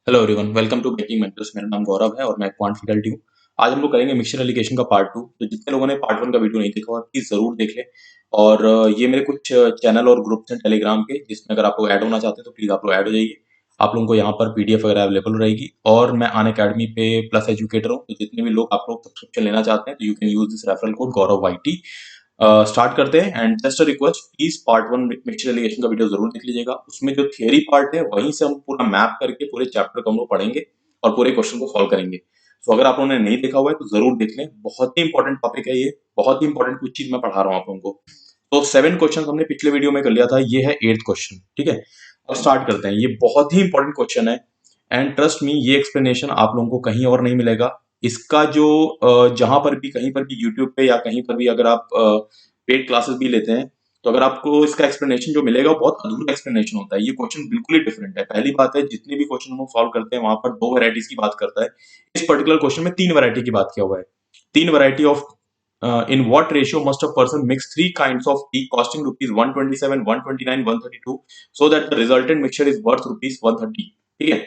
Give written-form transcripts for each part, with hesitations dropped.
Hello everyone, welcome to baking mentors. मेरा नाम गौरव है और मैं क्वांट फैकल्टी हूँ। आज हम लोग करेंगे मिक्सचर एलिगेशन का पार्ट 2। तो जितने लोगों ने पार्ट 1 का वीडियो नहीं देखा हुआ प्लीज जरूर देख लें। और ये मेरे कुछ चैनल और ग्रुप्स हैं टेलीग्राम के, जिसमें अगर आप लोग ऐड होना चाहते हैं तो प्लीज आप लोग ऐड हो जाइए। आप लोगों को यहाँ पर पीडीएफ वगैरह अवेलेबल रहेगी। और मैं अन अकेडमी पे प्लस एजुकेटर हूँ, तो जितने भी लोग आप लोग सब्सक्रिप्शन लेना चाहते हैं तो you can use this referral code Gaurav YT. Start करते हैं। And just request, please part 1 mixture alligation का वीडियो जरूर देख लीजिएगा। उसमें जो थियरी पार्ट है वहीं से हम पूरा मैप करके पूरे चैप्टर को हम लोग पढ़ेंगे और पूरे क्वेश्चन को सॉल्व करेंगे। तो अगर आप लोगों ने नहीं देखा हुआ है तो जरूर देख लें, बहुत ही इंपॉर्टेंट टॉपिक है ये, बहुत ही इंपॉर्टेंट कुछ चीज मैं पढ़ा रहा हूँ आप लोगों को। तो 7 क्वेश्चन हमने पिछले वीडियो में कर लिया था, ये है 8th क्वेश्चन। ठीक है, अब स्टार्ट करते हैं। ये बहुत ही इंपॉर्टेंट क्वेश्चन है एंड ट्रस्ट मी, ये एक्सप्लेनेशन आप लोगों को कहीं और नहीं मिलेगा। इसका जो जहां पर भी कहीं पर भी यूट्यूब पे या कहीं पर भी अगर आप पेड क्लासेस भी लेते हैं तो अगर आपको इसका एक्सप्लेनेशन जो मिलेगा वो बहुत अधूरा एक्सप्लेनेशन होता है। ये क्वेश्चन बिल्कुल ही डिफरेंट है। पहली बात है, जितने भी क्वेश्चन हम लोग सॉल्व करते हैं वहां पर दो वैरायटीज की बात करता है। इस पर्टिकुलर क्वेश्चन में तीन वैरायटी की बात किया हुआ है। तीन variety of in what ratio must a person mix three kinds of tea costing rupees 127, 129, 132 so that the resultant mixture is worth rupees 130। ठीक है,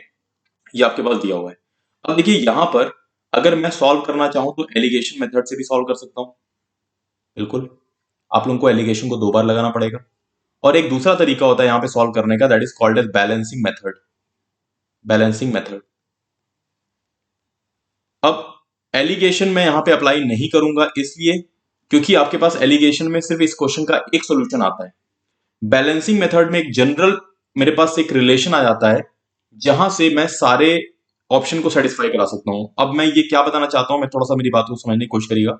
ये आपके पास दिया हुआ है। अब देखिए यहाँ पर अगर मैं सॉल्व करना चाहूं तो एलिगेशन मेथड से भी सॉल्व कर सकता हूं। बिल्कुल, आप लोगों को एलिगेशन को दो बार लगाना पड़ेगा। और एक दूसरा तरीका होता है यहाँ पे सॉल्व करने का, that is called as balancing method. Balancing method. अब एलिगेशन में यहाँ पे अप्लाई नहीं करूंगा, इसलिए क्योंकि आपके पास एलिगेशन में सिर्फ इस क्वेश्चन का एक सोल्यूशन आता है। बैलेंसिंग मेथड में एक जनरल मेरे पास एक रिलेशन आ जाता है जहां से मैं सारे ऑप्शन को सेटिस्फाई करा सकता हूं। अब मैं ये क्या बताना चाहता हूं, मैं थोड़ा सा मेरी बात को समझने की कोशिश करिएगा।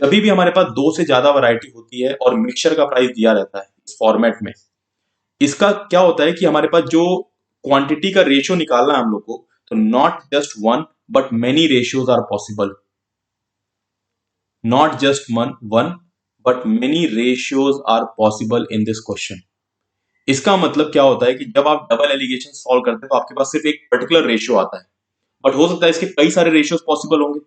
जब भी हमारे पास दो से ज्यादा वैरायटी होती है और मिक्सचर का प्राइस दिया रहता है इस फॉर्मेट में, इसका क्या होता है कि हमारे पास जो क्वांटिटी का रेशियो निकालना है हम लोग को, तो not just one but many ratios are possible. Not just one but many ratios are possible in this question. इसका मतलब क्या होता है कि जब आप डबल एलिगेशन सॉल्व करते हैं तो आपके पास सिर्फ एक पर्टिकुलर रेशियो आता है, बट हो सकता है इसके कई सारे रेशियोज पॉसिबल होंगे।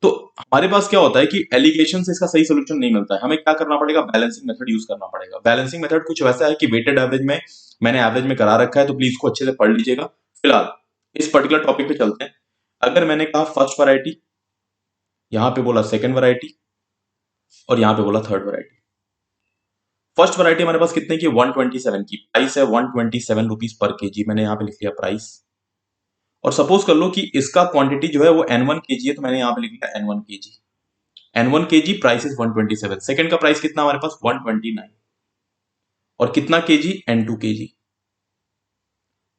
तो हमारे पास क्या होता है कि एलिगेशन से इसका सही सोल्यूशन नहीं मिलता है, हमें क्या करना पड़ेगा, बैलेंसिंग मेथड यूज करना पड़ेगा। बैलेंसिंग मेथड कुछ वैसा है कि वेटेड एवरेज में मैंने एवरेज में करा रखा है, तो प्लीज इसको अच्छे से पढ़ लीजिएगा। फिलहाल इस पर्टिकुलर टॉपिक पे चलते हैं। अगर मैंने कहा फर्स्ट वैरायटी, यहां पे बोला सेकंड वैरायटी और यहां पे बोला थर्ड वैरायटी। फर्स्ट वैरायटी हमारे पास कितने की, 127 की। प्राइस है 127 रुपीज पर केजी, मैंने यहां पे लिख लिया प्राइस। और सपोज कर लो कि इसका क्वांटिटी जो है वो N1 केजी है, तो मैंने यहां पे लिख लिया N1 KG. N1 KG, price is 127। Second का प्राइस कितना हमारे पास, 129। और कितना केजी, N2 केजी।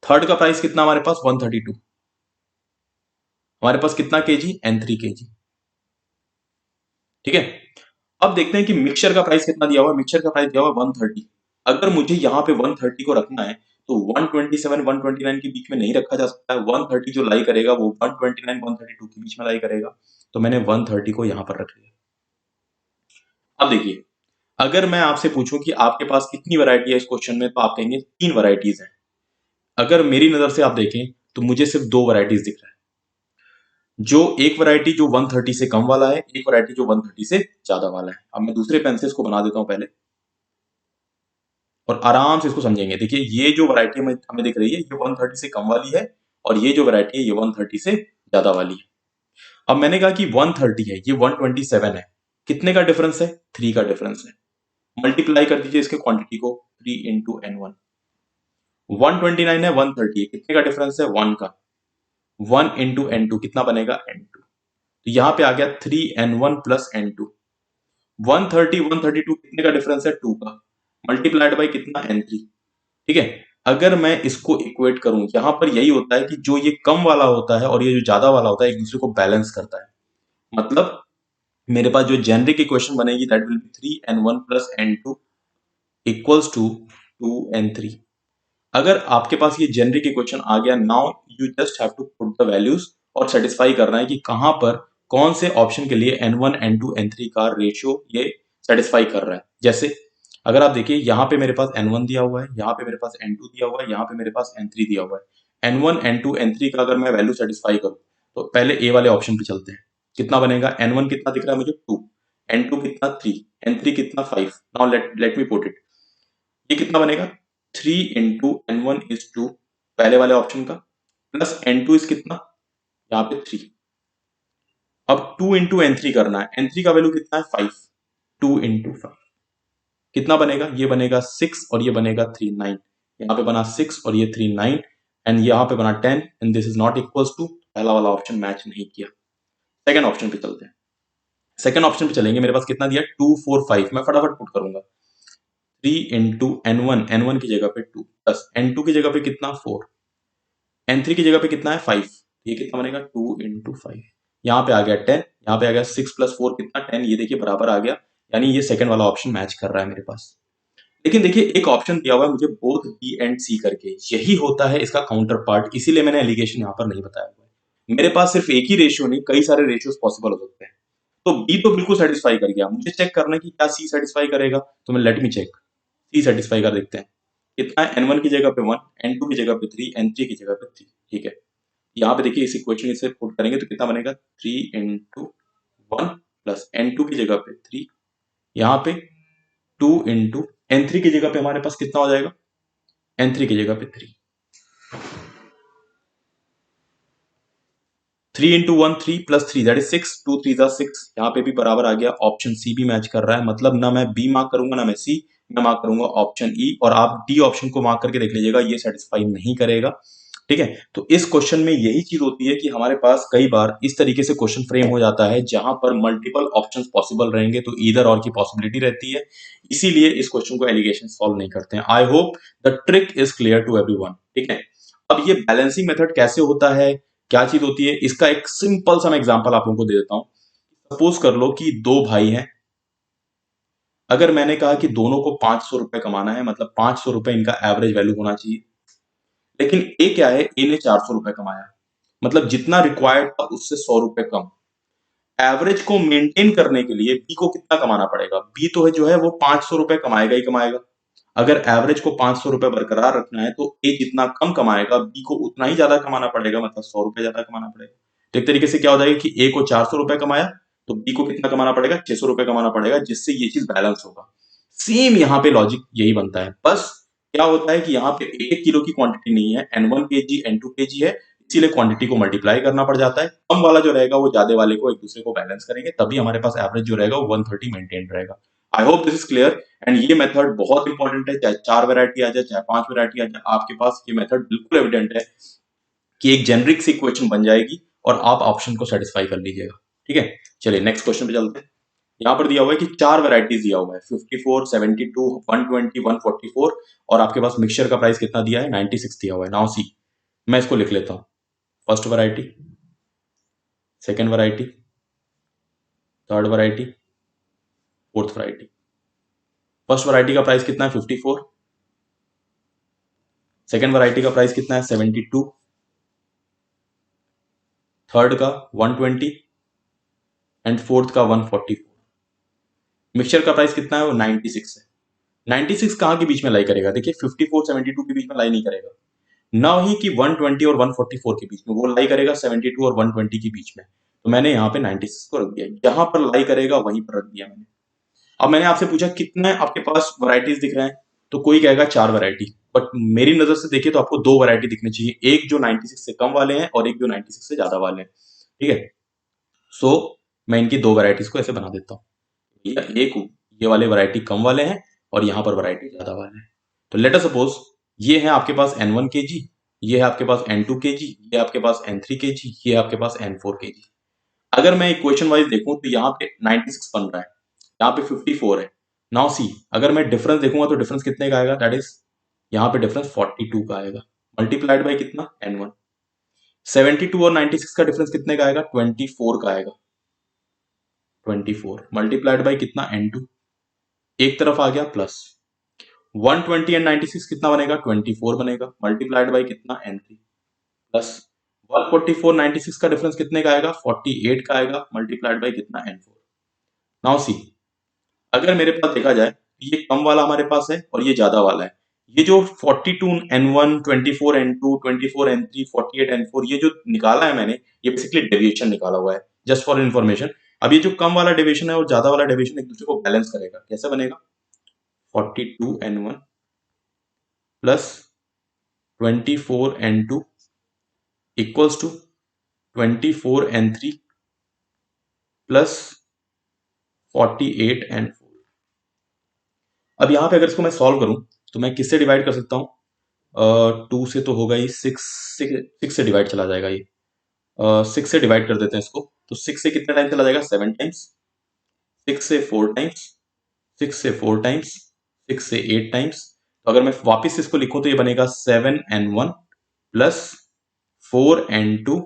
थर्ड का प्राइस कितना हमारे पास, 132। हमारे पास कितना केजी, N3 केजी। ठीक है, अब देखते हैं कि मिक्सचर का प्राइस कितना दिया हुआ है। मिक्सचर का प्राइस दिया हुआ है 130। अगर मुझे यहाँ पे 130 को रखना है तो 127 129 के बीच में नहीं रखा जा सकता है। 130 जो लाई करेगा वो 129 132 के बीच में लाई करेगा, तो मैंने 130 को यहाँ पर रख लिया। अब देखिए, अगर मैं आपसे पूछूं कि आपके पास कितनी वैरायटी है इस क्वेश्चन में, तो आप कहेंगे तीन वैरायटीज हैं। अगर मेरी नजर से आप देखें तो मुझे सिर्फ दो वैरायटीज दिख रहा है। जो एक वैरायटी जो 130 से कम वाला है, एक वैरायटी जो 130 से ज्यादा वाला है। अब मैं दूसरे पेन से इसको बना देता हूं पहले, और आराम से इसको समझेंगे। देखिए, ये जो वैरायटी हमें दिख रही है ये 130 से कम वाली है, और ये जो वैरायटी है ये 130 से ज्यादा वाली है। अब मैंने कहा कि 130 है, ये 127 है। कितने का डिफरेंस है, 3 का डिफरेंस है। मल्टीप्लाई कर दीजिए इसके क्वांटिटी को, 3 इंटू N1। 129 है, 130 है, कितने का डिफरेंस है, 1 का। 1 इंटू N2 कितना बनेगा, N2। तो यहां पे आ गया 3N1 प्लस N2। 130 132 कितने का डिफरेंस है, 2 का। मल्टीप्लाइड बाई कितना, N3। ठीक है, अगर मैं इसको इक्वेट करूं, यहां पर यही होता है कि जो ये कम वाला होता है और ये जो ज्यादा वाला होता है एक दूसरे को बैलेंस करता है। मतलब मेरे पास जो जेनरिक इक्वेशन बनेगी that will be 3N1 plus N2 equals to 2N3। अगर आपके पास ये जेनरिक इक्वेशन आ गया, now you just have to put the values और सेटिस्फाई करना है कि कहां पर कौन से ऑप्शन के लिए N1 N2 N3 का रेशियो ये सेटिस्फाई कर रहा है। जैसे अगर आप देखिए, यहां पे मेरे पास N1 दिया हुआ है, यहां पे मेरे पास N2 दिया हुआ है, यहां पे मेरे पास N3 दिया हुआ है। N1 N2 N3 का अगर मैं वैल्यू सेटिस्फाई करूं तो पहले ए वाले ऑप्शन पे चलते हैं। कितना बनेगा, N1 कितना दिख रहा है मुझे, 2। N2 कितना, 3। N3 कितना, 5। Now let me put it. ये कितना बनेगा, 3 इंटू N1 इज 2 पहले वाले ऑप्शन का, प्लस N2 इज कितना, यहाँ पे 3। अब 2 इंटू N3 करना है, N3 का वैल्यू कितना है 5, 2 इंटू 5 कितना बनेगा, ये बनेगा 6 और ये बनेगा 3, 9। यहाँ पे बना 6 और ये 3, 9 एंड यहाँ पे बना 10 and this is not equals to, पहला वाला ऑप्शन मैच नहीं किया। सेकंड ऑप्शन पे चलते हैं। सेकंड ऑप्शन पे चलेंगे, मेरे पास कितना दिया 2 4 5, मैं फटाफट पुट करूंगा 3 इंटू N1, N1 की जगह पे 2 प्लस N2 की जगह पे कितना 4, N3 की जगह पे कितना है 5, ये कितना बनेगा 2 इंटू 5, यहाँ पे आ गया 10, यहाँ पे आ गया 6 प्लस 4 कितना 10, ये देखिए बराबर आ गया, यानी ये सेकंड वाला ऑप्शन मैच कर रहा है मेरे पास। लेकिन देखिए एक ऑप्शन दिया हुआ है मुझे बोथ बी एंड सी करके, यही होता है इसका काउंटर पार्ट, इसीलिए मैंने एलिगेशन यहाँ पर नहीं बताया हुआ है। मेरे पास सिर्फ एक ही रेशियो नहीं, कई सारे रेशियोज पॉसिबल हो सकते हैं। तो बी तो बिल्कुल सेटिस्फाई कर गया, मुझे चेक करना है कि क्या सी सेटिस्फाई करेगा, तो मैं लेट मी चेक, सी सेटिस्फाई कर देखते हैं। कितना है, N1 की जगह पे 1, N2 की जगह पे 3, N3 की जगह पे 3, ठीक है। यहाँ पे देखिए इस इक्वेशन इसे पुट करेंगे तो कितना बनेगा 3 इंटू 1 प्लस N2 की जगह पे 3, यहाँ पे 2 इंटू N3 की जगह पे हमारे पास कितना हो जाएगा, N3 की जगह पे 3, 3 इंटू 1 3 प्लस 3 दैट इज 6, 2 3 जा 6, यहाँ पे भी बराबर आ गया, ऑप्शन सी भी मैच कर रहा है, मतलब ना मैं बी मार्क करूंगा ना मैं सी, मैं मार्क करूंगा ऑप्शन ई, और आप डी ऑप्शन को मार्क करके देख लीजिएगा, ये सेटिस्फाई नहीं करेगा। ठीक है, तो इस क्वेश्चन में यही चीज होती है कि हमारे पास कई बार इस तरीके से क्वेश्चन फ्रेम हो जाता है जहां पर मल्टीपल ऑप्शंस पॉसिबल रहेंगे, तो ईदर और की पॉसिबिलिटी रहती है, इसीलिए इस क्वेश्चन को एलिगेशन सॉल्व नहीं करते हैं। I hope the trick is clear to everyone. ठीक है, अब ये बैलेंसिंग मेथड कैसे होता है, क्या चीज होती है, इसका एक सिंपल सा मैं एग्जांपल आप लोगों को दे देता हूं। सपोज कर लो कि दो भाई हैं, अगर मैंने कहा कि दोनों को 500 रुपए कमाना है, मतलब 500 रुपए इनका एवरेज वैल्यू होना चाहिए, लेकिन ए क्या है, ए ने 400 रुपए कमाया, मतलब जितना रिक्वायर्ड था उससे 100 रुपए कम। एवरेज को मेंटेन करने के लिए बी को कितना कमाना पड़ेगा, बी तो है जो है वो 500 रुपए कमाएगा ही कमाएगा। अगर एवरेज को 500 रुपए बरकरार रखना है तो ए जितना कम कमाएगा बी को उतना ही ज्यादा कमाना पड़ेगा, मतलब 100 रुपए ज्यादा कमाना पड़ेगा। तो एक तरीके से क्या हो जाएगा कि ए को 400 रुपए कमाया तो बी को कितना कमाना पड़ेगा, 600 रुपए कमाना पड़ेगा, जिससे ये चीज बैलेंस होगा। सेम यहाँ पे लॉजिक यही बनता है, बस क्या होता है कि यहाँ पे 1 किलो की क्वांटिटी नहीं है, N1 kg N2 kg है, इसीलिए क्वांटिटी को मल्टीप्लाई करना पड़ जाता है। कम वाला जो रहेगा वो ज्यादा वाले को एक दूसरे को बैलेंस करेंगे, तभी हमारे पास एवरेज जो रहेगा वो 130 मेंटेन रहेगा। आई hope this is clear, and ये मेथड बहुत इंपॉर्टेंट है, चाहे 4 वैरायटी आ जाए चाहे 5 वैरायटी आ जाए, आपके पास ये मेथड बिल्कुल एविडेंट है कि एक जेनरिक सी इक्वेशन बन जाएगी और आप ऑप्शन को सेटिस्फाई कर लीजिएगा। ठीक है, चलिए नेक्स्ट क्वेश्चन पे चलते हैं। यहाँ पर दिया हुआ है कि 4 वैरायटीज दिया हुआ है, 54 72 120 144, और आपके पास मिक्सचर का प्राइस कितना दिया है 96 दिया हुआ है। नाउ सी, मैं इसको लिख लेता हूं, first variety, second variety, third variety, fourth variety. First variety का प्राइस कितना है 54, सेकेंड वैरायटी का प्राइस कितना है 72, थर्ड का 120 एंड फोर्थ का 144। मिक्सचर का प्राइस कितना है वो 96 है। 96 कहां के बीच में लाई करेगा, देखिए 54 72 के बीच में लाई नहीं करेगा, ना ही कि 120 और 144 के बीच में, वो लाई करेगा 72 और 120 के बीच में। तो मैंने यहाँ पे 96 को रख दिया, यहां पर लाई करेगा वहीं पर रख दिया मैंने। अब मैंने आपसे पूछा कितने आपके पास वैरायटीज दिख रहे हैं, तो कोई कहेगा 4 वैरायटी, बट मेरी नजर से देखिए तो आपको 2 वैरायटी दिखनी चाहिए, एक जो 96 से कम वाले हैं और एक जो 96 से ज्यादा वाले हैं। ठीक है, सो मैं इनकी 2 वैरायटीज को ऐसे बना देता हूँ, एक ये वाले वैरायटी कम वाले हैं और यहाँ पर वैरायटी ज्यादा वाले हैं। तो लेट अस सपोज ये है आपके पास N1 kg, ये है आपके पास N2 kg, ये आपके पास N3 kg, ये है आपके पास N4 kg। अगर मैं इक्वेशन वाइज देखूं तो यहाँ पे 96 बन रहा है, यहाँ पे 54 है। नाउ सी, अगर मैं डिफरेंस देखूंगा तो डिफरेंस कितने का आएगा, दैट इज यहाँ पे डिफरेंस 42 का आएगा, मल्टीप्लाइड बाय कितना N1। 72 और 96 का डिफरेंस कितने का आएगा, 24 का आएगा, 24 मल्टीप्लाइड बाय कितना N2, एक तरफ आ गया प्लस, 120 एंड 96 कितना बनेगा 24 बनेगा, मल्टीप्लाइड बाय कितना N3 प्लस 144 96 का डिफरेंस कितने का आएगा 48 का आएगा, मल्टीप्लाइड बाय कितना N4। नाउ सी, अगर मेरे पास देखा जाए ये कम वाला हमारे पास है और ये ज्यादा वाला है, ये जो 42 N1 24 N2 24 N3 48 N4 ये जो निकाला है मैंने, ये बेसिकली डेविएशन निकाला हुआ है, जस्ट फॉर इन्फॉर्मेशन। अब ये जो कम वाला डेविएशन है और ज्यादा वाला डेविएशन एक दूसरे को बैलेंस करेगा, कैसे बनेगा, 42 N1 plus 24 N2 equals to 24n3 plus 48n4। अब यहां पे अगर इसको मैं सॉल्व करूं तो मैं किससे डिवाइड कर सकता हूं? 2 से तो होगा ही, 6 से डिवाइड चला जाएगा ये। 6 से डिवाइड कर देते हैं इसको, तो 6 से कितना टाइम चला जाएगा? 7 टाइम्स। 6 से 4 टाइम्स, 6 से 4 टाइम्स, 6 से 8 टाइम्स। तो अगर मैं वापस इसको लिखूं तो ये बनेगा 7n1 plus 4n2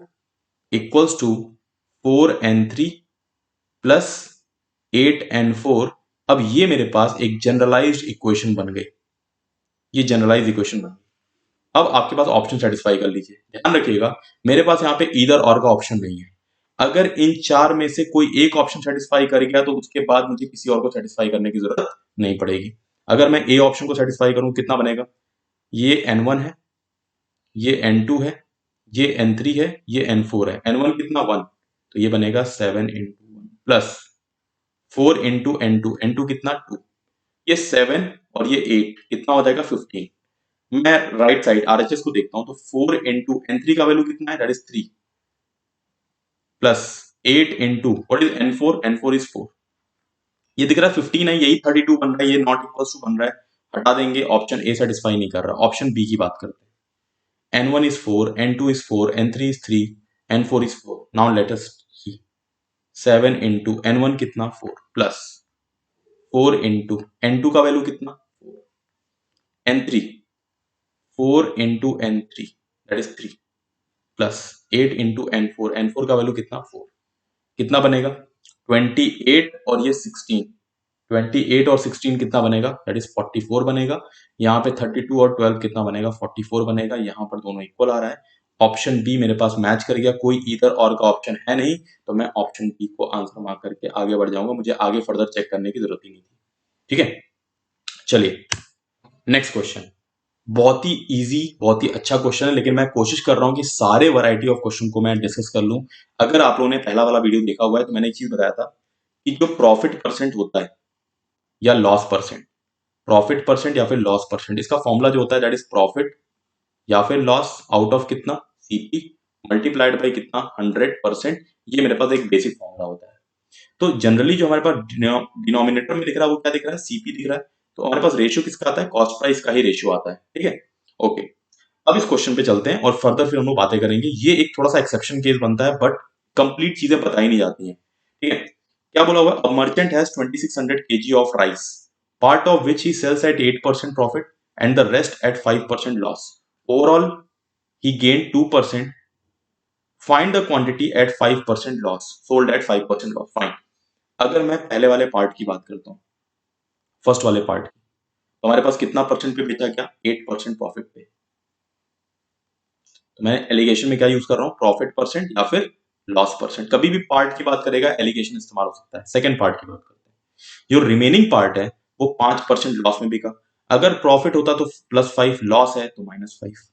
equals to 4n3 plus 8n4। अब ये मेरे पास एक जनरलाइज्ड इक्वेशन बन गई, ये जनरलाइज इक्वेशन बन गई। अब आपके पास ऑप्शन सेटिस्फाई कर लीजिए। ध्यान रखिएगा, मेरे पास यहाँ पे ईदर और का ऑप्शन नहीं है। अगर इन चार में से कोई एक ऑप्शन सेटिस्फाई कर गया तो उसके बाद मुझे किसी और को सेटिस्फाई करने की जरूरत नहीं पड़ेगी। अगर मैं ए ऑप्शन को सेटिस्फाई करूं, कितना बनेगा? ये n1 है, ये n2 है, ये n3 है, ये n4 है। n1 कितना? 1, तो ये बनेगा 7 into 1 plus 4 into n2, n2 कितना? 2, ये 7 और ये 8 कितना हो जाएगा? 15। मैं राइट साइड आरएचएस को देखता हूं तो 4 इंटू n3 का वैल्यू कितना है? That is 3 plus 8 into what is n4? n4 is 4। ये दिख रहा है 15 है, यही 32 बन रहा है, ये नॉट इक्वल्स टू बन रहा है। हटा देंगे, ऑप्शन ए सेटिस्फाई नहीं कर रहा। ऑप्शन बी की बात करते हैं। n1 is 4, n2 is 4, n3 is 3, n4 is 4। now let us see 7 into n1 कितना? 4 प्लस 4 इंटू n2 का वैल्यू कितना? 4, n3 4 into n3 that is 3 plus 8 into n4, n4 का वैल्यू कितना? 4। कितना बनेगा? 28 और ये 16, 28 और 16 कितना बनेगा? दैट इज 44 बनेगा। यहाँ पे 32 और 12 कितना बनेगा? 44 बनेगा। यहाँ पर दोनों इक्वल आ रहा है। ऑप्शन बी मेरे पास मैच कर गया, कोई इधर और का ऑप्शन है नहीं, तो मैं ऑप्शन बी को आंसर मार्क करके आगे बढ़ जाऊंगा। मुझे आगे फर्दर चेक करने की जरूरत ही नहीं थी। ठीक है, चलिए नेक्स्ट क्वेश्चन। बहुत ही इजी, बहुत ही अच्छा क्वेश्चन है, लेकिन मैं कोशिश कर रहा हूं कि सारे वैरायटी ऑफ क्वेश्चन को मैं डिस्कस कर लूं। अगर आप लोगों ने पहला वाला वीडियो देखा हुआ है तो मैंने एक चीज बताया था कि जो प्रॉफिट परसेंट होता है या लॉस परसेंट, प्रॉफिट परसेंट या फिर लॉस परसेंट, इसका फॉर्मूला जो होता है दैट इज प्रॉफिट या फिर लॉस आउट ऑफ कितना? सीपी मल्टीप्लाइड बाई कितना? 100%। ये मेरे पास एक बेसिक फॉर्मूला होता है। तो जनरली जो हमारे पास डिनोमिनेटर में दिख रहा है वो क्या दिख रहा है? सीपी दिख रहा है। तो हमारे पास रेशियो किसका आता है? कॉस्ट प्राइस का ही रेशियो आता है। ठीक है, ओके। अब इस क्वेश्चन पे चलते हैं और फर्दर फिर हम लोग बातें करेंगे। ये एक थोड़ा सा एक्सेप्शन केस बनता है, बट कंप्लीट चीजें बताई नहीं जाती हैं। ठीक है, क्या बोला हुआ? A merchant has 2600 kg of rice, part of which he sells at 8% profit and the rest at 5% loss. Overall he gain 2%। Find the quantity at 5% loss, sold at 5% loss. Find. अगर मैं पहले वाले पार्ट की बात करता हूँ, first वाले part की, तो हमारे पास कितना परसेंट पे बेचा गया? 8% प्रॉफिट पे। तो मैं एलिगेशन में क्या यूज कर रहा हूँ? प्रॉफिट परसेंट या फिर लॉस परसेंट। कभी भी पार्ट की बात करेगा एलिगेशन इस्तेमाल हो सकता है। सेकंड पार्ट की बात करते हैं, जो रिमेनिंग पार्ट है वो 5% लॉस में बिका। अगर प्रॉफिट होता तो +5, लॉस है तो -5।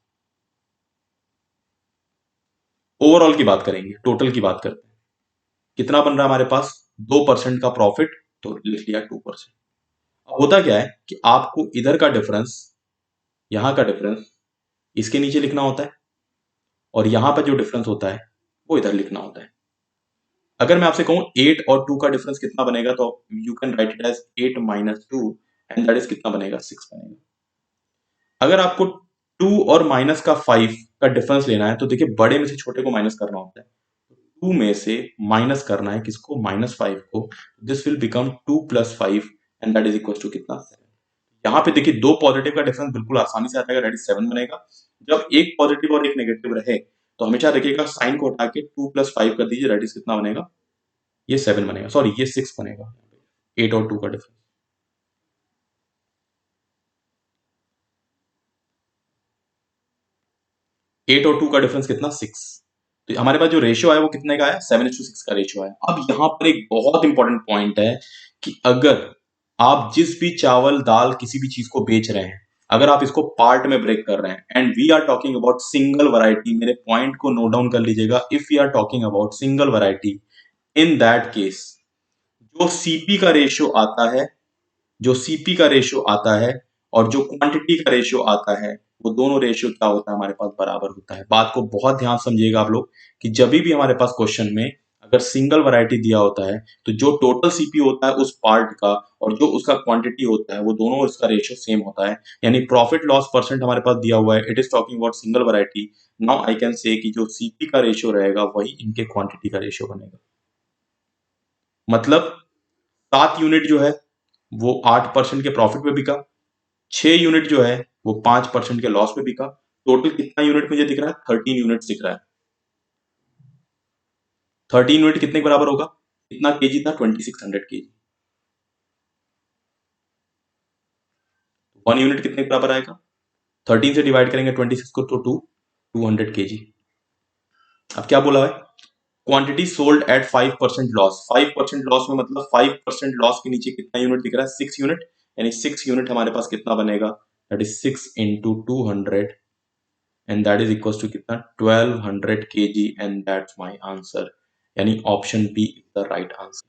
ओवरऑल की बात करेंगे, टोटल की बात करते हैं, कितना बन रहा है हमारे पास? 2% का प्रॉफिट, तो लिख लिया 2%। अब होता क्या है कि आपको इधर का डिफरेंस, यहां का डिफरेंस इसके नीचे लिखना होता है, और यहां पर जो डिफरेंस होता है वो इधर लिखना होता है। अगर मैं आपसे कहूं 8 और 2 का डिफरेंस कितना बनेगा, तो you can write it as 8 minus 2 and that is कितना बनेगा? 6 बनेगा। अगर आपको 2 और माइनस का 5 का डिफरेंस लेना है तो देखिए बड़े में से छोटे को माइनस करना होता है। 2 में से माइनस करना है किसको? -5 को। This will become 2 + 5 and that is equal to कितना? 7। यहाँ पे देखिए दो पॉजिटिव का डिफरेंस बिल्कुल आसानी से आ जाएगा, दैट इज 7 बनेगा। जब एक पॉजिटिव और एक नेगेटिव रहे तो हमेशा देखिएगा साइन को हटा के 2 + 5 कर दीजिए, दैट इज कितना बनेगा? ये 7 बनेगा, सॉरी ये 6 बनेगा। 8 और 2 का डिफरेंस, 8 और 2 का डिफरेंस कितना? 6। तो हमारे पास जो रेशियो है वो कितने का है? 7:6 का रेशियो है। अब यहाँ पर एक बहुत इंपॉर्टेंट पॉइंट है कि अगर आप जिस भी चावल दाल किसी भी चीज को बेच रहे हैं, अगर आप इसको पार्ट में ब्रेक कर रहे हैं, and we are talking about single variety, मेरे पॉइंट को नोट डाउन कर लीजिएगा, if we are talking about single variety, in that case जो सीपी का रेशियो आता है, जो सीपी का रेशियो आता है और जो क्वांटिटी का रेशियो आता है, वो दोनों रेशियो क्या होता है हमारे पास बराबर होता है। बात को बहुत ध्यान से समझिएगा आप लोग कि जब भी हमारे पास क्वेश्चन में अगर सिंगल वैरायटी दिया होता है तो जो टोटल सीपी होता है उस पार्ट का और जो उसका क्वांटिटी होता है वो दोनों इसका रेशियो सेम होता है। यानी प्रॉफिट लॉस परसेंट हमारे पास दिया हुआ है, it is talking about single variety. Now I can say कि जो सीपी का रेशियो रहेगा वही इनके क्वांटिटी का रेशियो बनेगा। मतलब 7 यूनिट जो है वो 8% के प्रॉफिट पे बिका, 6 यूनिट जो है वो 5% के लॉस पे बिका। टोटल कितना यूनिट मुझे दिख रहा है? 13 यूनिट दिख रहा है। 13 यूनिट कितने के बराबर होगा? कितना केजी था? 2600 केजी। 1 यूनिट कितने के बराबर आएगा? 13 से डिवाइड करेंगे 26 को तो 200 केजी। अब क्या बोला है? Quantity sold at 5% loss. 5% loss में मतलब 5% लॉस के नीचे कितना यूनिट दिख रहा है? 6 यूनिट। यानी 6 यूनिट हमारे पास कितना बनेगा? That is 6 into 200 and that is equal to कितना? 1200 KG and that's my answer. यानी option B is the right answer.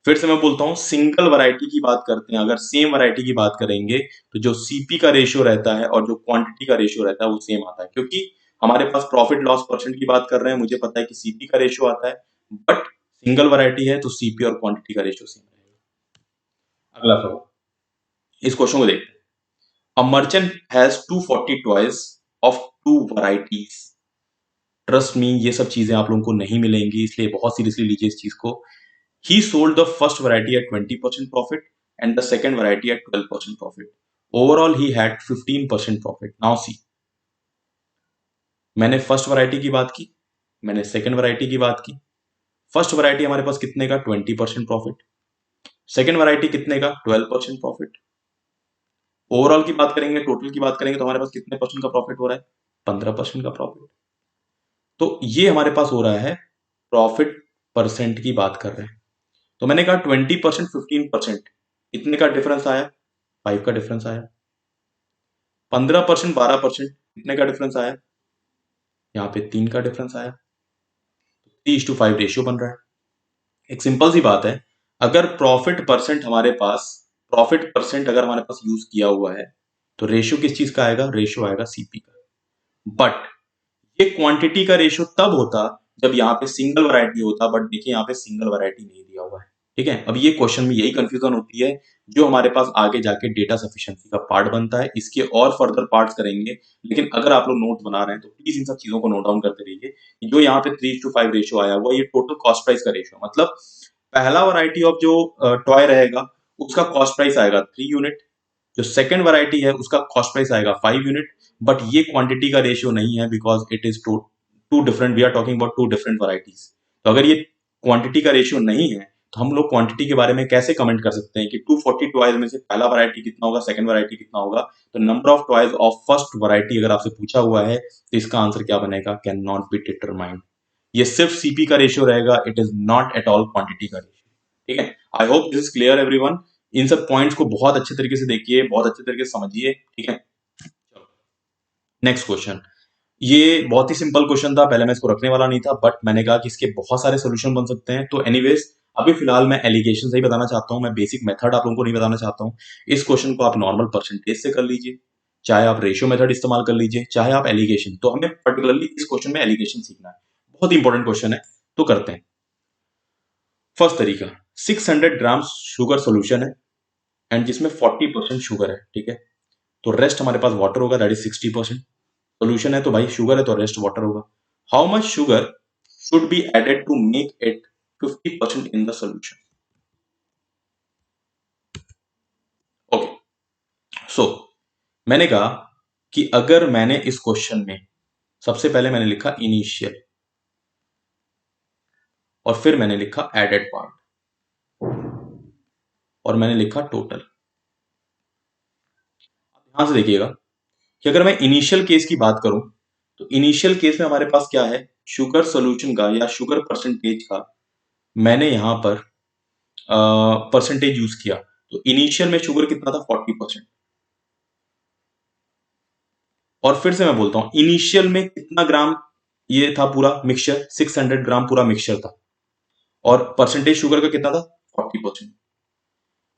फिर से मैं बोलता हूं, सिंगल वैरायटी की बात करते हैं, अगर सेम वैरायटी की बात करेंगे तो जो सीपी का रेशियो रहता है और जो क्वांटिटी का रेशियो रहता है वो सेम आता है। क्योंकि हमारे पास प्रॉफिट लॉस परसेंट की बात कर रहे हैं, मुझे पता है कि सीपी का रेशियो आता है, बट सिंगल वैरायटी है तो सीपी और क्वांटिटी का रेशियो सेम रहेगा। अगला सवाल, इस क्वेश्चन को देखते हैं। A merchant has 240 toys of two varieties. Trust me, ये सब चीजें आप लोगों को नहीं मिलेंगी, इसलिए बहुत सीरियसली लीजिए इस चीज को। He sold the first variety at 20% profit and the second variety at 12% profit. Overall, he had 15% profit. Now see, मैंने फर्स्ट वैरायटी की बात की, मैंने सेकंड वैरायटी की बात की। फर्स्ट वैरायटी हमारे पास कितने का? 20% प्रॉफिट। सेकंड वैरायटी कितने का? 12% प्रॉफिट। ओवरऑल की बात करेंगे, टोटल की बात करेंगे तो हमारे पास कितने परसेंट का प्रॉफिट हो रहा है? 15% का प्रॉफिट। तो ये हमारे पास हो रहा है प्रॉफिट परसेंट की बात कर रहे हैं। तो मैंने कहा 20%, 15%, इतने का डिफरेंस आया, 5 का डिफरेंस आया। 15%, 12%, कितने का डिफरेंस आया? यहाँ पे 3 का डिफरेंस आया। 3:5 रेशियो बन रहा है। एक सिंपल सी बात है, अगर प्रॉफिट परसेंट अगर हमारे पास यूज किया हुआ है तो रेशियो किस चीज का आएगा? रेशियो आएगा सीपी का। बट ये क्वांटिटी का रेशियो तब होता जब यहाँ पे सिंगल वैरायटी होता, बट देखिए यहाँ पे सिंगल वैरायटी नहीं दिया हुआ है। ठीक है, अब ये क्वेश्चन में यही कंफ्यूजन होती है जो हमारे पास आगे जाके डेटा सफिशिएंसी का पार्ट बनता है। इसके और फर्दर पार्ट्स करेंगे, लेकिन अगर आप लोग नोट बना रहे हैं तो प्लीज इन सब चीजों को नोट डाउन करते रहिए। जो यहाँ पे 3:5 रेशियो आया हुआ, ये टोटल कॉस्ट प्राइस का रेशियो, मतलब पहला वैरायटी ऑफ जो टॉय रहेगा उसका कॉस्ट प्राइस आएगा 3 यूनिट, जो सेकंड वैरायटी है उसका कॉस्ट प्राइस आएगा 5 यूनिट। बट ये क्वांटिटी का रेशियो नहीं है because it is two two different, we are talking about two different varieties. तो अगर ये क्वांटिटी का रेशियो नहीं है तो हम लोग क्वांटिटी के बारे में कैसे कमेंट कर सकते हैं कि 240 टॉयज में से पहला वैरायटी कितना होगा, सेकंड वैरायटी कितना होगा? तो number of toys of first variety अगर आपसे पूछा हुआ है तो इसका आंसर क्या बनेगा? Can not be determined. ये सिर्फ सीपी का रेशियो रहेगा, it is not at all quantity का रेशियो। ठीक है, I hope this is clear everyone. इन सब पॉइंट्स को बहुत अच्छे तरीके से देखिए, बहुत अच्छे तरीके से समझिए। ठीक है, नेक्स्ट क्वेश्चन। ये बहुत ही सिंपल क्वेश्चन था, पहले मैं इसको रखने वाला नहीं था, बट मैंने कहा कि इसके बहुत सारे सोल्यूशन बन सकते हैं। तो एनीवेज अभी फिलहाल मैं एलिगेशन से ही बताना चाहता हूं, मैं बेसिक मेथड आप लोगों को नहीं बताना चाहता हूं। इस क्वेश्चन को आप नॉर्मल परसेंटेज से कर लीजिए, चाहे आप रेशियो मेथड इस्तेमाल कर लीजिए, चाहे आप एलिगेशन। तो हमें पर्टिकुलरली इस क्वेश्चन में एलिगेशन सीखना है, बहुत इंपॉर्टेंट क्वेश्चन है, तो करते हैं। फर्स्ट तरीका, 600 ग्राम शुगर सोल्यूशन है एंड जिसमें 40% शुगर है। ठीक है, तो रेस्ट हमारे पास वाटर होगा, दैट इज 60%। सोल्यूशन है तो भाई शुगर है तो रेस्ट वाटर होगा। How much sugar should be added to make it 50% in the solution? Okay, so मैंने कहा कि अगर मैंने इस क्वेश्चन में सबसे पहले मैंने लिखा इनिशियल और फिर मैंने लिखा एडेड पार्ट और मैंने लिखा टोटल। ध्यान से देखिएगा कि अगर मैं इनिशियल केस की बात करूं तो इनिशियल केस में हमारे पास क्या है? शुगर सोल्यूशन का या शुगर परसेंटेज का मैंने यहां पर परसेंटेज यूज किया। तो इनिशियल में शुगर कितना था? 40%। और फिर से मैं बोलता हूं, इनिशियल में कितना ग्राम ये था? पूरा मिक्सचर 600 ग्राम पूरा मिक्सचर था और परसेंटेज शुगर का कितना था? 40%।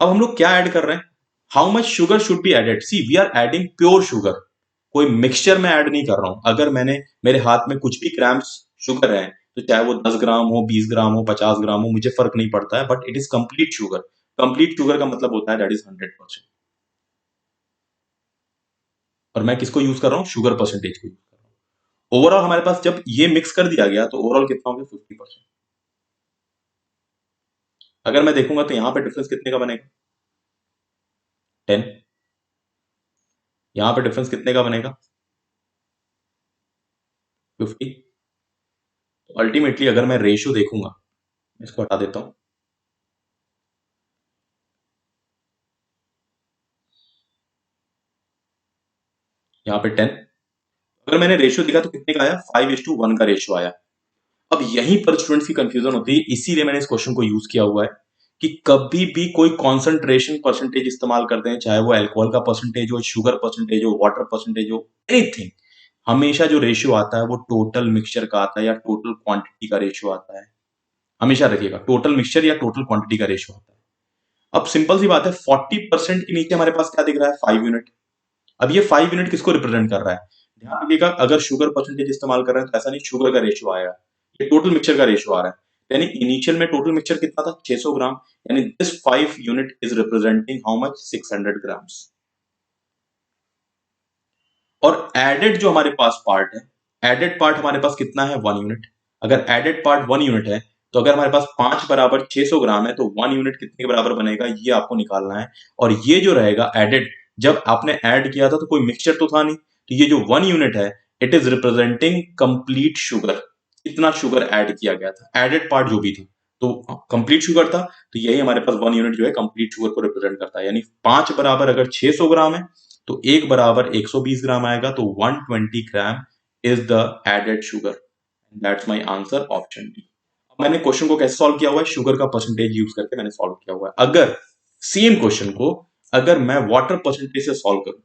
अब हम लोग क्या ऐड कर रहे हैं? How much sugar should be added? See we are adding pure sugar, कोई मिक्सचर में ऐड नहीं कर रहा हूं। अगर मेरे हाथ में कुछ भी ग्राम्स शुगर है, तो चाहे वो 10 ग्राम हो, 20 ग्राम हो, 50 ग्राम हो, मुझे फर्क नहीं पड़ता है, but it is complete sugar. Complete sugar का मतलब होता है दैट इज 100%। और मैं किसको यूज कर रहा हूँ? शुगर परसेंटेज को यूज कर रहा हूँ। ओवरऑल हमारे पास जब ये मिक्स कर दिया गया तो ओवरऑल कितना हो गया? 50%। अगर मैं देखूंगा तो यहाँ पे डिफरेंस कितने का बनेगा? 10। यहाँ पे डिफरेंस कितने का बनेगा? 50। तो अल्टीमेटली अगर मैं रेशियो देखूंगा, इसको हटा देता हूं, यहाँ पे 10। अगर मैंने रेशियो देखा तो कितने का आया? 5:1 का रेशियो आया। अब यहीं पर स्टूडेंट्स की कंफ्यूजन होती है, इसीलिए मैंने इस क्वेश्चन को यूज किया हुआ है कि कभी भी कोई कॉन्सेंट्रेशन परसेंटेज इस्तेमाल करते हैं, चाहे वो अल्कोहल का परसेंटेज हो, शुगर परसेंटेज हो, वाटर परसेंटेज हो, एनीथिंग, हमेशा जो रेशियो आता है वो टोटल मिक्सचर का आता है या टोटल क्वांटिटी का रेशियो आता है। हमेशा रखिएगा, टोटल मिक्सचर या टोटल क्वांटिटी का रेशियो आता है। अब सिंपल सी बात है, 40% के नीचे हमारे पास क्या दिख रहा है? 5 यूनिट। अब ये 5 यूनिट किसको रिप्रेजेंट कर रहा है? ध्यान रखिएगा, अगर शुगर परसेंटेज इस्तेमाल कर रहे हैं तो ऐसा नहीं शुगर का रेशियो आएगा, ये टोटल मिक्सचर का रेशियो आ रहा है। यानी इनिशियल में टोटल मिक्सचर कितना था? 600 ग्राम। यानी this 5 unit is representing how much? 600 grams. और एडेड जो हमारे पास पार्ट है, एडेड पार्ट हमारे पास कितना है? 1 यूनिट। अगर एडेड पार्ट 1 यूनिट है, तो अगर हमारे पास 5 बराबर 600 ग्राम है, तो 1 यूनिट कितने के बराबर बनेगा, ये आपको निकालना है। और ये जो रहेगा एडेड, जब आपने ऐड किया था तो कोई मिक्सचर तो था नहीं, तो ये जो 1 यूनिट है, it is representing complete sugar. इतना शुगर ऐड किया गया था, एडेड पार्ट जो भी था, तो कंप्लीट शुगर था, तो यही हमारे पास 1 यूनिट जो है कंप्लीट शुगर को रिप्रेजेंट करता है। यानी 5 बराबर अगर 600 ग्राम है, तो 1 बराबर 120 ग्राम आएगा, तो 120 gram is the added sugar. That's my answer, option D. मैंने क्वेश्चन को कैसे सॉल्व किया हुआ है? शुगर का परसेंटेज यूज करके मैंने सॉल्व किया हुआ है। अगर सेम क्वेश्चन को अगर मैं वाटर परसेंटेज से सॉल्व करूं,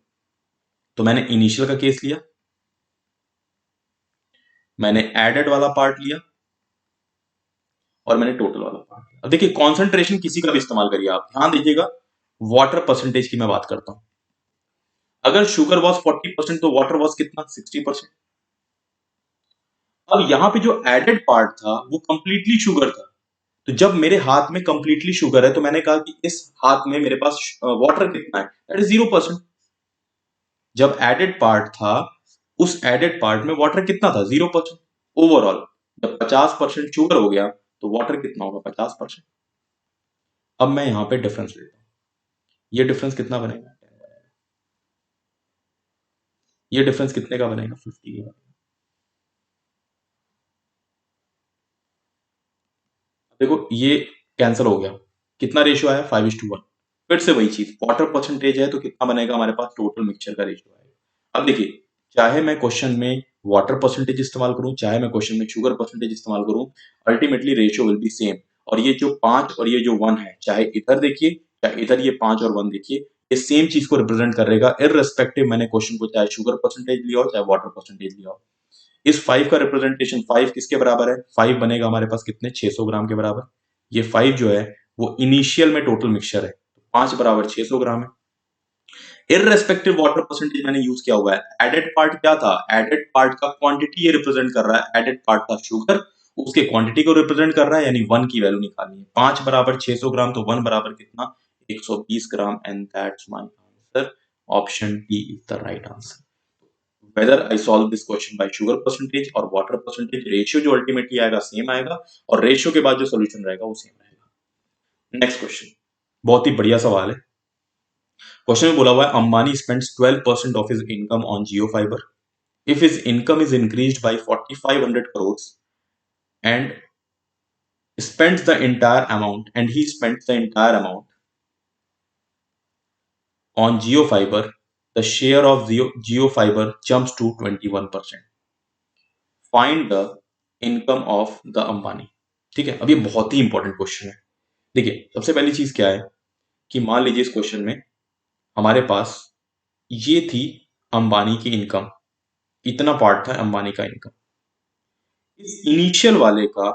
तो मैंने इनिशियल का केस लिया, मैंने एडेड वाला पार्ट लिया, और मैंने टोटल वाला पार्ट लिया। अब देखिए, कॉन्सेंट्रेशन किसी का भी इस्तेमाल करिए, आप ध्यान दीजिएगा, वाटर परसेंटेज की मैं बात करता हूं। अगर शुगर वॉज 40%, तो वाटर वॉज कितना? 60%। अब यहां पे जो एडेड पार्ट था वो कंप्लीटली शुगर था, तो जब मेरे हाथ में कंप्लीटली शुगर है, तो मैंने कहा कि इस हाथ में मेरे पास वाटर कितना है? That is 0%। जब एडेड पार्ट था, उस एडेड पार्ट में वाटर कितना था? 0%। ओवरऑल जब 50% शुगर हो गया, तो वाटर कितना होगा? 50%। अब मैं यहां पे डिफरेंस लेता हूं, ये डिफरेंस कितना बनेगा? ये डिफरेंस कितने का बनेगा? 50 का। देखो ये कैंसिल हो गया, कितना रेशियो आया? 5:1। फिर से वही चीज, वाटर परसेंटेज है तो कितना बनेगा हमारे पास? टोटल मिक्सचर का रेशियो आएगा। अब देखिए, चाहे मैं क्वेश्चन में वाटर परसेंटेज इस्तेमाल करूं, चाहे मैं क्वेश्चन में शुगर परसेंटेज इस्तेमाल करूं, ultimately ratio will be same. और ये जो 5 और ये जो 1 है, चाहे इधर देखिए, चाहे इधर ये 5 और 1 देखिए, ये सेम चीज को रिप्रेजेंट करेगा, इररिस्पेक्टिव मैंने क्वेश्चन को चाहे शुगर परसेंटेज लिया हो चाहे वाटर परसेंटेज लिया हो। इस 5 का रिप्रेजेंटेशन 5 किसके बराबर है? 5 बनेगा हमारे पास कितने? 600 ग्राम के बराबर। ये 5 जो है वो इनिशियल में टोटल मिक्सचर है, 5 बराबर 600 ग्राम है। इररेस्पेक्टिव वाटर परसेंटेज मैंने यूज किया हुआ है। एडेड पार्ट क्या था? एडेड पार्ट का क्वांटिटी ये रिप्रेजेंट कर रहा है, एडेड पार्ट का शुगर उसके क्वांटिटी को रिप्रेजेंट कर रहा है, यानी 1 की वैल्यू निकालनी है। 5 बराबर 600 ग्राम, तो 1 बराबर कितना? 120 gram. And that's my answer, option D is the right answer. whether I solve this question by sugar percentage और water percentage, रेशियो जो अल्टीमेटली आएगा सेम आएगा, और रेशियो के बाद जो सोल्यूशन रहेगा वो सेम रहेगा। नेक्स्ट क्वेश्चन बहुत ही बढ़िया सवाल है। क्वेश्चन में बोला हुआ है, Ambani spends 12% of his income on Jio fibre. If his income is increased by 4500 crores and spends the entire amount and he spends the entire amount on Jio Fiber, the share of Jio Fiber jumps to 21%. Find the income of the Ambani। ठीक है, अब ये बहुत ही important question है। देखिए, सबसे पहली चीज क्या है कि मान लीजिए इस क्वेश्चन में हमारे पास ये थी अंबानी की इनकम, इतना पार्ट था अंबानी का इनकम। इस इनिशियल वाले का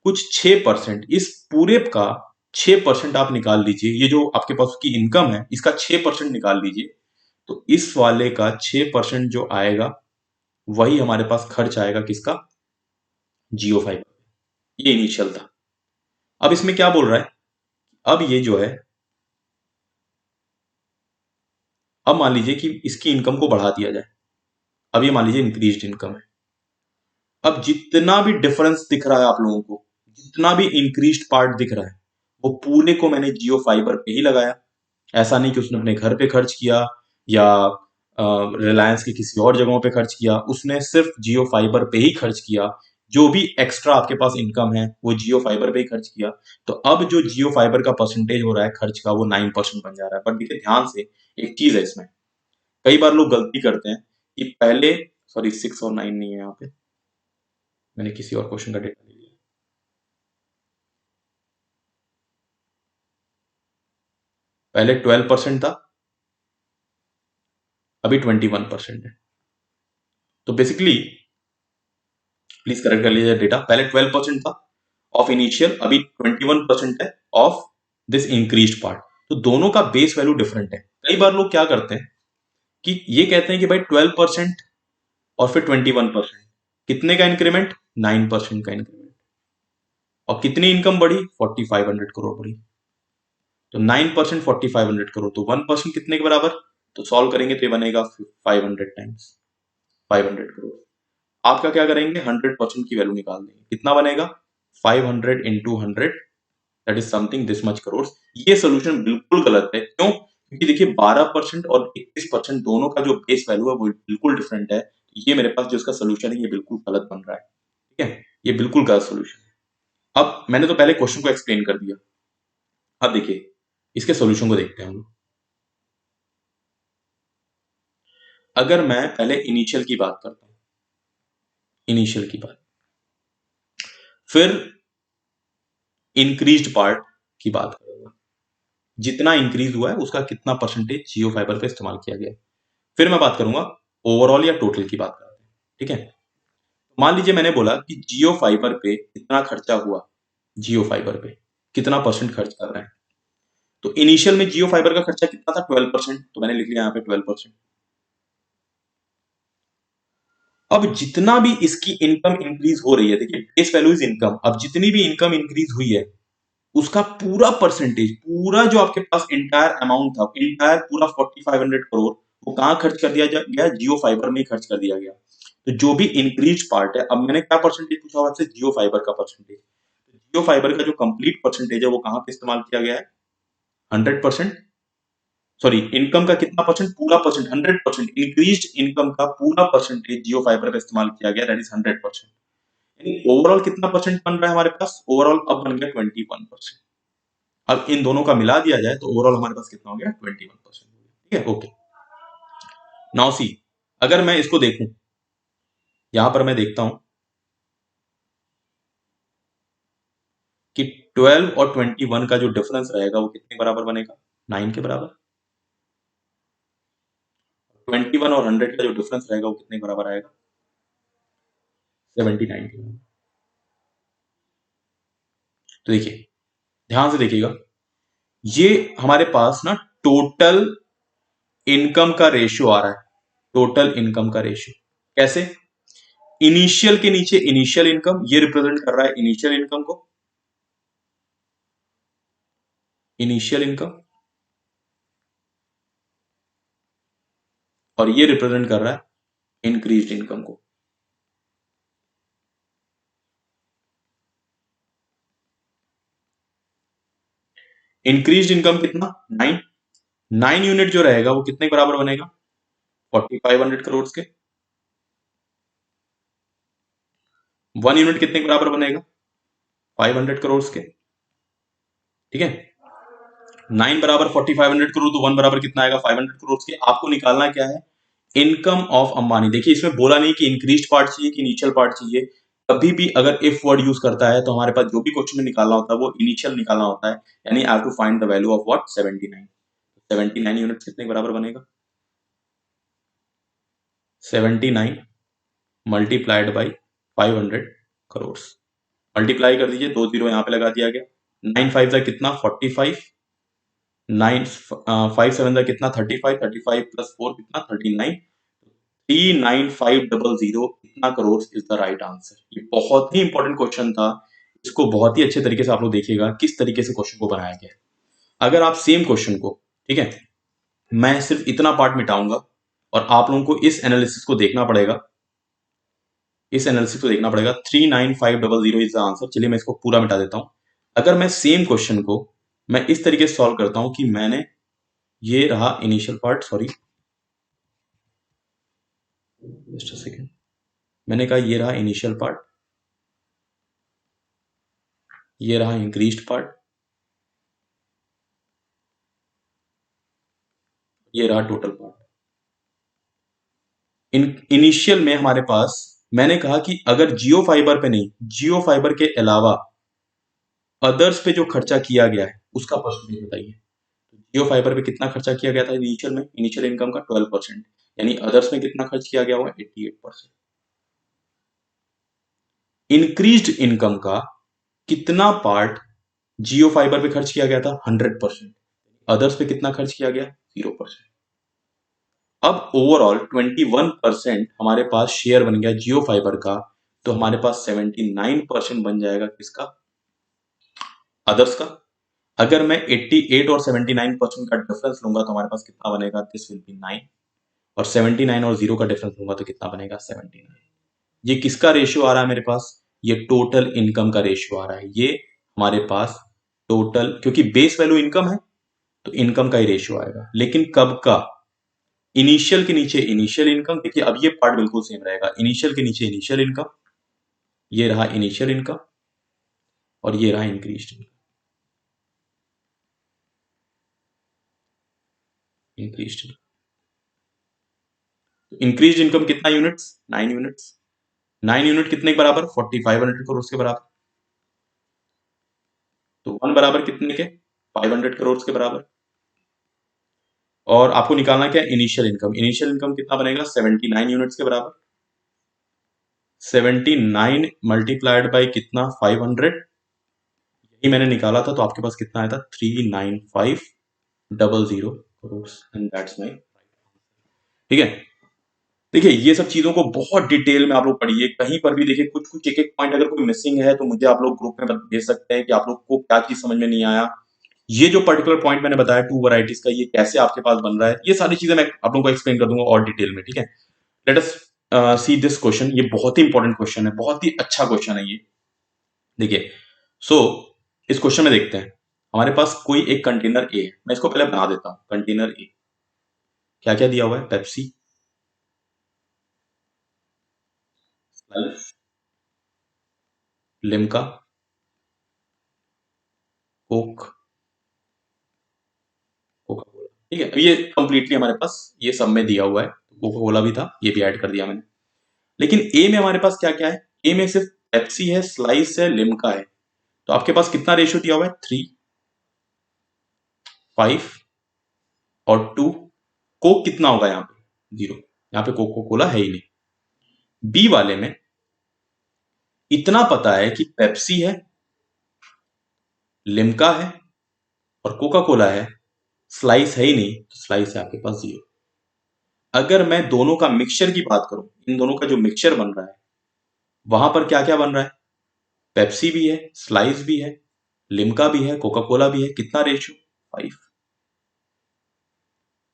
कुछ 6%, इस पूरे का 6% आप निकाल लीजिए, ये जो आपके पास की इनकम है इसका 6% निकाल लीजिए, तो इस वाले का 6% जो आएगा वही हमारे पास खर्च आएगा किसका, जियो फाइबर। ये इनिशियल था। अब इसमें क्या बोल रहा है, अब ये जो है, अब मान लीजिए कि इसकी इनकम को बढ़ा दिया जाए। अब ये मान लीजिए इंक्रीज्ड इनकम है। अब जितना भी डिफरेंस दिख रहा है आप लोगों को, जितना भी इंक्रीज्ड पार्ट दिख रहा है, वो पूरे को मैंने जियो फाइबर पे ही लगाया। ऐसा नहीं कि उसने अपने घर पे खर्च किया या रिलायंस की किसी और जगहों पे खर्च किया, उसने सिर्फ जियो फाइबर पे ही खर्च किया। जो भी एक्स्ट्रा आपके पास इनकम है वो जियो फाइबर पे ही खर्च किया। तो अब जो जियो फाइबर का परसेंटेज हो रहा है खर्च का, वो 9% बन जा रहा है। बट देखिए ध्यान से, एक चीज है इसमें, कई बार लोग गलती करते हैं कि पहले, सॉरी 6 और 9 नहीं है यहाँ पे, मैंने किसी और क्वेश्चन का डेटा ले लिया। पहले 12% था, अभी 21% है। तो बेसिकली, प्लीज करेक्ट कर लीजिए डेटा, पहले 12% था ऑफ इनिशियल, अभी 21% है ऑफ दिस इंक्रीज्ड पार्ट। तो दोनों का बेस वैल्यू डिफरेंट है। कई बार लोग क्या करते हैं कि ये कहते हैं कि भाई 12% और फिर 21%, कितने का इंक्रीमेंट, 9% का इंक्रीमेंट। और कितनी इनकम बढ़ी, 4500 करोड़ बढ़ी। तो 9% 4500 करोड़, तो 1% कितने के बराबर, तो सॉल्व करेंगे तो ये बनेगा 500 टाइम्स 500 करोड़। आपका क्या करेंगे, 100% की वैल्यू निकाल देंगे, कितना बनेगा, 500 into 100, that is something this much crore. ये सोल्यूशन बिल्कुल गलत है। क्यों, क्योंकि देखिए 12% और 21% दोनों का जो बेस वैल्यू है वो बिल्कुल डिफरेंट है। ये मेरे पास जो इसका सोल्यूशन है ये बिल्कुल गलत बन रहा है। ठीक है, ये बिल्कुल गलत सोल्यूशन है। अब मैंने तो पहले क्वेश्चन को एक्सप्लेन कर दिया, अब देखिए इसके सोल्यूशन को देखते हैं हम लोग। अगर मैं पहले इनिशियल की बात करता हूं, इनिशियल की बात, फिर इंक्रीज्ड पार्ट की बात करूंगा, जितना इंक्रीज हुआ है उसका कितना परसेंटेज जियो फाइबर पे इस्तेमाल किया गया है। फिर मैं बात करूंगा ओवरऑल या टोटल की बात करते हैं। ठीक है, मान लीजिए मैंने बोला कि जियो फाइबर पे कितना खर्चा हुआ, जियो फाइबर पे कितना परसेंट खर्च कर रहे हैं। तो इनिशियल में जियो फाइबर का खर्चा कितना था, 12%, तो मैंने लिख लिया यहाँ पे 12%। अब जितना भी इसकी इनकम इंक्रीज हो रही है, देखिए बेस वैल्यू इज इनकम, अब जितनी भी इनकम इंक्रीज हुई है उसका पूरा परसेंटेज, पूरा जो आपके पास इंटायर अमाउंट था, इंटायर पूरा 4500 करोड़, वो कहां खर्च कर दिया गया, जियो फाइबर में ही खर्च कर दिया गया। तो जो भी इंक्रीज पार्ट है, अब मैंने क्या परसेंटेज पूछा हुआ आपसे, जियो फाइबर का परसेंटेज। जियो फाइबर का जो कंप्लीट परसेंटेज है वो कहां पे इस्तेमाल किया गया है, 100%, सॉरी इनकम का कितना परसेंट, पूरा परसेंट, 100%, इंक्रीज इनकम का पूरा परसेंटेज जियो फाइबर पे इस्तेमाल किया गया, दैट इज 100%। यानी ओवरऑल कितना परसेंट बन रहा है हमारे पास, ओवरऑल अब बन गया 21%। अब इन दोनों का मिला दिया जाए तो ओवरऑल हमारे पास कितना हो गया, 21%। ठीक है, ओके। नाउ सी, अगर मैं इसको देखूं, यहां पर मैं देखता हूं कि 12 और 21 का जो डिफरेंस रहेगा वो कितने के बराबर बनेगा, 9 के बराबर। 21 और 100 का जो डिफरेंस रहेगा वो कितने के बराबर आएगा, 79 के बराबर। तो देखिए ध्यान से देखिएगा, ये हमारे पास ना टोटल इनकम का रेशियो आ रहा है, टोटल इनकम का रेशियो कैसे, इनिशियल के नीचे इनिशियल इनकम, ये रिप्रेजेंट कर रहा है इनिशियल इनकम को, इनिशियल इनकम, और ये रिप्रेजेंट कर रहा है इंक्रीज्ड इनकम को। इंक्रीज्ड इनकम कितना, 9, 9 यूनिट जो रहेगा वो कितने के बराबर बनेगा, 4500 करोड़ के। 1 यूनिट कितने के बराबर बनेगा, 500 करोड़ के। ठीक है, 9 बराबर 4500 करोड़, तो 1 बराबर कितना आएगा, 500 करोड़ के। आपको निकालना क्या है, इनकम ऑफ अंबानी। देखिए इसमें बोला नहीं कि इंक्रीज पार्ट चाहिए कि इनिशियल पार्ट चाहिए। कभी भी अगर इफ वर्ड यूज करता है तो हमारे पास जो भी क्वेश्चन में निकालना होता है वो इनिशियल निकालना होता है, यानी I have to find the value of what, 79। 79 unit कितने के बराबर बनेगा, 79 मल्टीप्लाइड बाई 500 करोड़। मल्टीप्लाई कर दीजिए, 2 जीरो यहां पे लगा दिया गया, 9 5 कितना, 45, 5 7 कितना 35, 35 प्लस 4 कितना 39, 39500 इतना crore is the right answer. ये बहुत ही इंपॉर्टेंट क्वेश्चन था। इसको बहुत ही अच्छे तरीके से आप लोग देखिएगा किस तरीके से क्वेश्चन को बनाया गया है। अगर आप सेम क्वेश्चन को, ठीक है, मैं सिर्फ इतना पार्ट मिटाऊंगा और आप लोगों को इस एनालिसिस को देखना पड़ेगा, इस एनालिसिस को देखना पड़ेगा। 39500 इज द आंसर। चलिए मैं इसको पूरा मिटा देता हूं। अगर मैं सेम क्वेश्चन को मैं इस तरीके से सॉल्व करता हूं कि मैंने, ये रहा initial part, sorry just a second, मैंने कहा ये रहा इनिशियल पार्ट, ये रहा इंक्रीज्ड पार्ट, ये रहा टोटल पार्ट। इनिशियल में हमारे पास मैंने कहा कि अगर जियो फाइबर पे नहीं, जियो फाइबर के अलावा अदर्स पे जो खर्चा किया गया है उसका परसेंटेज बताइए। जियो फाइबर पे कितना खर्चा किया गया था इनिशियल में, इनिशियल इनकम का 12%, यानी अदर्स में कितना खर्च किया गया होगा 88%। इंक्रीज्ड इनकम का कितना पार्ट जियो फाइबर पे खर्च किया गया था 100%, अदर्स पे कितना खर्च किया गया 0%। अब ओवरऑल 21% हमारे पास शेयर बन गया जियो फाइबर का, तो हमारे पास 79% बन जाएगा किसका, अदर्स का। अगर मैं 88 और 79% का डिफरेंस लूंगा तो हमारे पास कितना बनेगा, दिस विल बी 9, और 79 और 0 का डिफरेंस लूंगा तो कितना बनेगा 79। ये किसका रेशियो आ रहा है मेरे पास, ये टोटल इनकम का रेशियो आ रहा है। ये हमारे पास टोटल, क्योंकि बेस वैल्यू इनकम है तो इनकम का ही रेशियो आएगा, लेकिन कब का, इनिशियल के नीचे इनिशियल इनकम। देखिए अब ये पार्ट बिल्कुल सेम रहेगा, इनिशियल के नीचे इनिशियल इनकम, ये रहा इनिशियल इनकम, और ये रहा इंक्रीज्ड इनकम, इंक्रीज्ड इनकम। तो इंक्रीज्ड इनकम कितना यूनिट्स, 9 यूनिट्स। 9 यूनिट कितने के बराबर, 4500 करोड़ के बराबर। तो 1 बराबर कितने के, 500 करोड़ के बराबर। और आपको निकालना क्या, इनिशियल इनकम। इनिशियल इनकम कितना बनेगा, 79 यूनिट्स के बराबर। 79 मल्टीप्लाइड बाई कितना, 500, यही मैंने निकाला था, तो आपके पास कितना आया था 39500 करोड़, एंड दैट्स माय, ठीक है। देखिए ये सब चीजों को बहुत डिटेल में आप लोग पढ़िए, कहीं पर भी देखिए कुछ कुछ एक एक पॉइंट अगर कोई मिसिंग है तो मुझे आप लोग ग्रुप में दे सकते हैं कि आप लोग को क्या चीज समझ में नहीं आया। ये जो पर्टिकुलर पॉइंट मैंने बताया टू वैरायटीज का, ये कैसे आपके पास बन रहा है, ये सारी चीजें मैं आप लोगों को एक्सप्लेन कर दूंगा और डिटेल में, ठीक है। Let us see this question. ये बहुत ही इंपॉर्टेंट क्वेश्चन है, बहुत ही अच्छा क्वेश्चन है ये। देखिए सो इस क्वेश्चन में देखते हैं, हमारे पास कोई एक कंटेनर ए है, मैं इसको पहले बना देता हूं। कंटेनर ए क्या क्या दिया हुआ है, Pepsi, Limca, Coke, Coca Cola, ठीक है। अब ये कंप्लीटली हमारे पास ये सब में दिया हुआ है, कोका कोला भी था, ये भी ऐड कर दिया मैंने। लेकिन ए में हमारे पास क्या क्या है, ए में सिर्फ पेप्सी है, स्लाइस है, लिम्का है। तो आपके पास कितना रेशियो दिया हुआ है, 3, 5 और 2। कोक कितना होगा यहाँ पे, 0, यहाँ पे कोको कोला है ही नहीं। बी वाले में इतना पता है कि पेप्सी है, लिम्का है और कोका कोला है, स्लाइस है ही नहीं, तो स्लाइस है आपके पास 0। अगर मैं दोनों का मिक्सचर की बात करूं, इन दोनों का जो मिक्सचर बन रहा है, वहां पर क्या क्या बन रहा है, पेप्सी भी है, स्लाइस भी है, लिम्का भी है, कोका कोला भी है। कितना रेशियो, 5,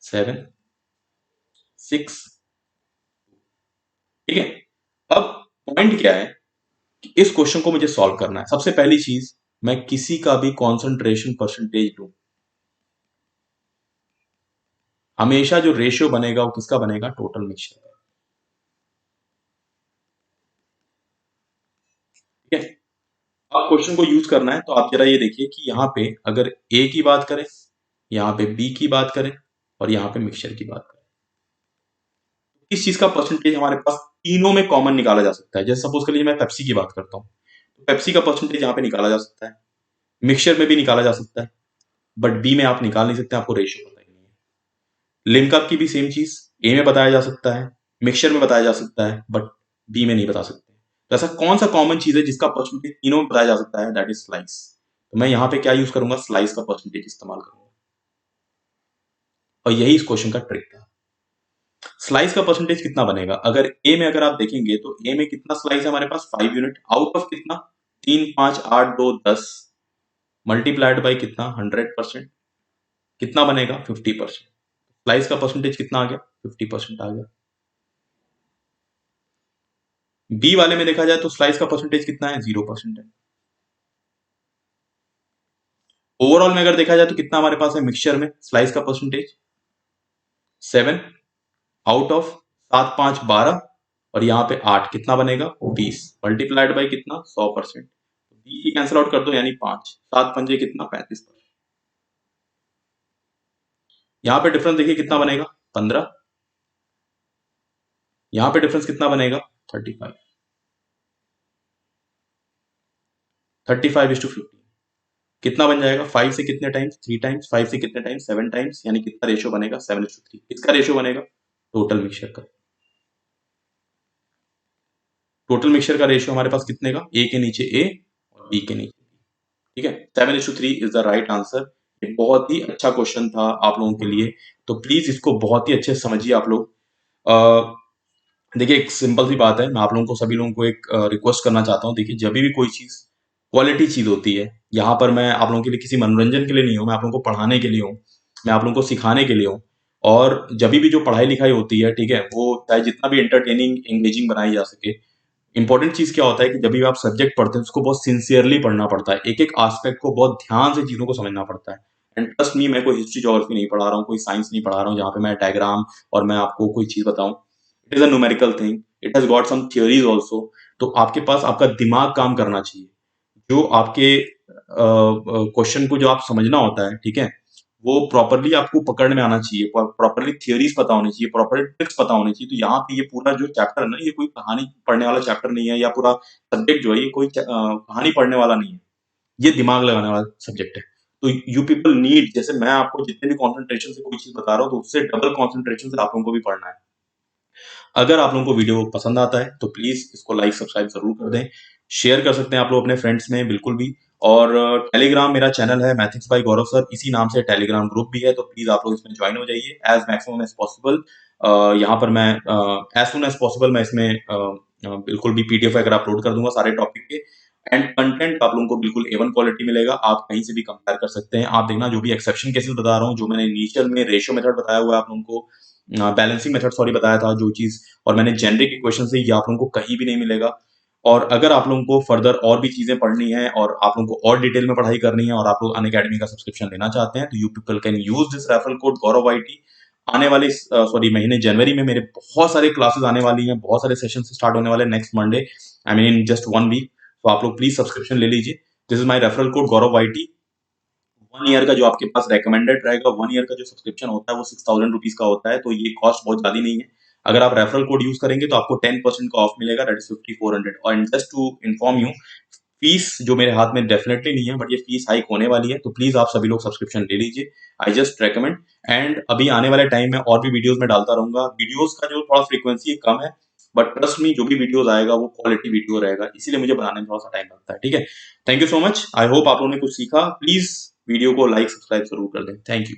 7, 6, ठीक है। अब पॉइंट क्या है कि इस क्वेश्चन को मुझे सॉल्व करना है। सबसे पहली चीज, मैं किसी का भी कॉन्सेंट्रेशन परसेंटेज लूं, हमेशा जो रेशियो बनेगा वो किसका बनेगा, टोटल मिक्सचर का, ठीक है। अब क्वेश्चन को यूज करना है, तो आप जरा ये देखिए कि यहाँ पे अगर ए की बात करें, यहाँ पे बी की बात करें और यहाँ पे मिक्सचर की बात करें, इस चीज का परसेंटेज हमारे पास तीनों में कॉमन निकाला जा सकता है। जैसे सपोज कर लीजिए मैं पेप्सी की बात करता हूँ, तो पेप्सी का परसेंटेज यहाँ पे निकाला जा सकता है, मिक्सचर में भी निकाला जा सकता है, बट बी में आप निकाल नहीं सकते, आपको रेशियो पता ही नहीं है। लिम्का की भी सेम चीज, ए में बताया जा सकता है, मिक्सचर में बताया जा सकता है, बट बी में नहीं बता सकते। तो ऐसा कौन सा कॉमन चीज है जिसका परसेंटेज तीनों में बताया जा सकता है, दैट इज स्लाइस। तो मैं यहाँ पे क्या यूज करूंगा, स्लाइस का परसेंटेज इस्तेमाल करूंगा। और यही इस क्वेश्चन का ट्रिक था। स्लाइस का परसेंटेज कितना बनेगा? अगर ए में अगर आप देखेंगे तो ए में कितना स्लाइस है हमारे पास? 5 यूनिट आउट ऑफ कितना? 3 5 8 2 10 मल्टीप्लाइड बाई कितना? 100%। कितना बनेगा? 50%। स्लाइस का परसेंटेज कितना आ गया? 50% आ गया। बी वाले में देखा जाए तो स्लाइस का परसेंटेज कितना है? 0% है। ओवरऑल में अगर देखा जाए तो कितना हमारे पास है मिक्सचर में स्लाइस का परसेंटेज? 7 आउट ऑफ 7 5 12 और यहाँ पे 8 कितना बनेगा? 20 मल्टीप्लाइड बाई कितना? 100%। 20 ही कैंसिल आउट कर दो यानी 5 7 पंजे कितना? 35। यहाँ पे डिफरेंस देखिए कितना बनेगा? 15। यहाँ पे डिफरेंस कितना बनेगा? 35। 35:50 कितना बन जाएगा? 5 से कितने टाइम्स? 3 टाइम्स। 5 से कितने टाइम्स? 7 टाइम्स। यानी कितना रेशियो बनेगा? 7:3। किसका रेशियो बनेगा? टोटल मिक्सचर का। टोटल मिक्सचर का रेशियो हमारे पास कितने का? ए के नीचे ए और बी के नीचे बी। ठीक है, 7:3 इज द राइट आंसर। एक बहुत ही अच्छा क्वेश्चन था आप लोगों के लिए, तो प्लीज इसको बहुत ही अच्छे से समझिए आप लोग। देखिए एक सिंपल सी बात है, मैं आप लोगों को सभी लोगों को एक रिक्वेस्ट करना चाहता हूँ। देखिए जब भी कोई चीज क्वालिटी चीज होती है, यहाँ पर मैं आप लोगों के लिए किसी मनोरंजन के लिए नहीं हूँ, मैं आप लोगों को पढ़ाने के लिए हूँ, मैं आप लोगों को सिखाने के लिए हूँ। और जब भी जो पढ़ाई लिखाई होती है, ठीक है, वो चाहे जितना भी एंटरटेनिंग एंगेजिंग बनाई जा सके। इंपॉर्टेंट चीज क्या होता है कि जब भी आप सब्जेक्ट पढ़ते हैं उसको बहुत सिंसियरली पढ़ना पड़ता है, एक एक एस्पेक्ट को बहुत ध्यान से चीजों को समझना पड़ता है। एंड ट्रस्ट मी, मैं कोई हिस्ट्री ज्योग्राफी नहीं पढ़ा रहा हूँ, कोई साइंस नहीं पढ़ा रहा हूँ जहाँ पे मैं डायग्राम और मैं आपको कोई चीज बताऊं। It is a numerical thing, it has got some theories also. तो आपके पास आपका दिमाग काम करना चाहिए, जो आपके क्वेश्चन को जो आप समझना होता है, ठीक है, वो प्रॉपरली आपको पकड़ में आना चाहिए, प्रॉपरली थियोरीज पता होनी चाहिए, प्रॉपरली ट्रिक्स पता होनी चाहिए। तो यहाँ पे ये पूरा जो चैप्टर है ना, ये कोई कहानी पढ़ने वाला चैप्टर नहीं है, या पूरा सब्जेक्ट जो है ये कोई कहानी पढ़ने वाला नहीं है, ये दिमाग लगाने वाला सब्जेक्ट है। तो यू पीपल नीड, जैसे मैं आपको जितने भी कॉन्सेंट्रेशन से कोई चीज बता रहा हूँ, तो उससे डबल कॉन्सेंट्रेशन से आप लोगों को भी पढ़ना है। अगर आप लोगों को वीडियो पसंद आता है तो प्लीज इसको लाइक सब्सक्राइब जरूर कर दें। शेयर कर सकते हैं आप लोग अपने फ्रेंड्स में, बिल्कुल भी। और टेलीग्राम मेरा चैनल है मैथिक्स बाय गौरव सर, इसी नाम से टेलीग्राम ग्रुप भी है, तो प्लीज आप लोग इसमें ज्वाइन हो जाइए एज मैक्सिमम एज पॉसिबल। यहाँ पर मैं एज सुन एज पॉसिबल मैं इसमें बिल्कुल भी पीडीएफ वगैरह अपलोड कर दूंगा सारे टॉपिक के। एंड कंटेंट आप लोगों को बिल्कुल A1 क्वालिटी मिलेगा, आप कहीं से भी कंपेयर कर सकते हैं। आप देखना जो भी एक्सेप्शन केसेस बता रहा हूँ, जो मैंने इनिशियल में रेशियो मेथड बताया हुआ है आप लोगों को, बैलेंसिंग मेथड सॉरी बताया था जो चीज, और मैंने जेनरिक इक्वेशन से, ये आप लोगों को कहीं भी नहीं मिलेगा। और अगर आप लोगों को फर्दर और भी चीजें पढ़नी है और आप लोगों को और डिटेल में पढ़ाई करनी है और आप लोग अनअकैडमी का सब्सक्रिप्शन लेना चाहते हैं, तो you people can use this referral code Gaurav IT। आने वाले सॉरी महीने जनवरी में मेरे बहुत सारे क्लासेस आने वाली हैं, बहुत सारे सेशन स्टार्ट होने वाले next Monday, I mean in just 1 week. तो आप लोग प्लीज सब्सक्रिप्शन ले लीजिए। This is my referral code Gaurav IT। 1 year का जो आपके पास रेकमेंडेड रहेगा, 1 ईयर का जो सब्सक्रिप्शन होता है वो 6,000 रुपीज का होता है, तो ये कॉस्ट बहुत ज्यादा नहीं है। अगर आप रेफरल कोड यूज करेंगे तो आपको 10% का ऑफ मिलेगा, दैट इज 5,400। और just to inform you, fees जो मेरे हाथ में डेफिनेटली नहीं है, बट ये फीस हाइक होने वाली है, तो प्लीज आप सभी लोग सब्सक्रिप्शन ले लीजिए। I just recommend. एंड अभी आने वाले टाइम में और भी वीडियोस में डालता रहूंगा। वीडियोस का जो थोड़ा फ्रीक्वेंसी कम है, बट ट्रस्ट मी जो भी वीडियोस आएगा वो क्वालिटी वीडियो रहेगा, इसीलिए मुझे बनाने में थोड़ा सा टाइम लगता है। ठीक है, thank you so much. I hope आप लोगों ने कुछ सीखा। प्लीज वीडियो को लाइक सब्सक्राइब जरूर कर दें। Thank you.